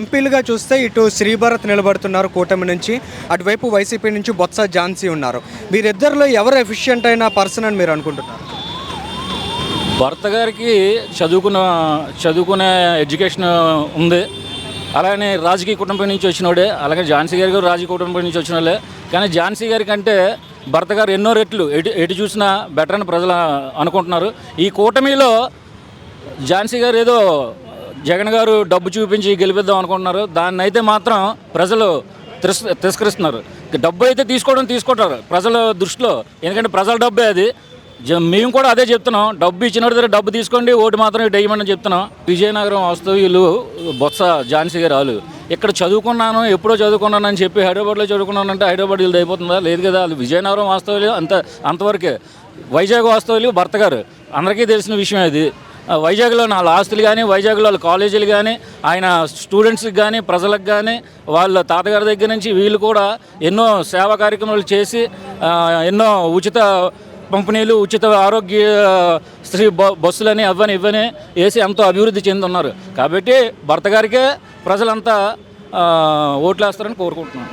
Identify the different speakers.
Speaker 1: ఎంపీలుగా చూస్తే ఇటు శ్రీభరత్ నిలబడుతున్నారు కూటమి నుంచి, అటువైపు వైసీపీ నుంచి బొత్స ఝాన్సీ ఉన్నారు. వీరిద్దరిలో ఎవరు ఎఫిషియెంట్ అయిన పర్సన్ అని మీరు అనుకుంటున్నారు?
Speaker 2: భర్త గారికి చదువుకునే ఎడ్యుకేషన్ ఉంది. అలానే రాజకీయ కుటుంబం నుంచి వచ్చినోడే. అలాగే ఝాన్సీ గారి గారు రాజకీయ కుటుంబం నుంచి వచ్చిన వాళ్ళే. కానీ ఝాన్సీ గారి కంటే భర్త గారు ఎన్నో రెట్లు ఎటు చూసినా బెటర్ అని ప్రజలు అనుకుంటున్నారు. ఈ కూటమిలో ఝాన్సీ గారు ఏదో జగన్ గారు డబ్బు చూపించి గెలిపిద్దాం అనుకుంటున్నారు. దాన్ని అయితే మాత్రం ప్రజలు తిరస్కరిస్తున్నారు. డబ్బు అయితే తీసుకుంటారు ప్రజల దృష్టిలో, ఎందుకంటే ప్రజల డబ్బే అది. మేము కూడా అదే చెప్తున్నాం, డబ్బు ఇచ్చిన దగ్గర డబ్బు తీసుకోండి, ఓటు మాత్రం ఇటు వేయమని చెప్తున్నాం. విజయనగరం వాస్తవ్యులు బొత్స ఝాన్సీ గారు వాళ్ళు ఇక్కడ చదువుకున్నాను, ఎప్పుడో చదువుకున్నాను అని చెప్పి హైదరాబాద్లో చదువుకున్నానంటే హైదరాబాద్ వీళ్ళు అయిపోతుందా? లేదు కదా. వాళ్ళు విజయనగరం వాస్తవ్యులు అంతవరకే. వైజాగ్ వాస్తవ్యులు భర్త గారు అందరికీ తెలిసిన విషయం అది. వైజాగ్లో 4 ఆస్తులు కానీ, వైజాగ్లో కాలేజీలు కానీ, ఆయన స్టూడెంట్స్కి కానీ, ప్రజలకు కానీ, వాళ్ళ తాతగారి దగ్గర నుంచి వీళ్ళు కూడా ఎన్నో సేవా కార్యక్రమాలు చేసి ఎన్నో ఉచిత పంపిణీలు, ఉచిత ఆరోగ్య స్త్రీ బస్సులని ఇవ్వని వేసి ఎంతో అభివృద్ధి చెందుతున్నారు. కాబట్టి భర్త గారికే ప్రజలంతా ఓట్లేస్తారని కోరుకుంటున్నాను.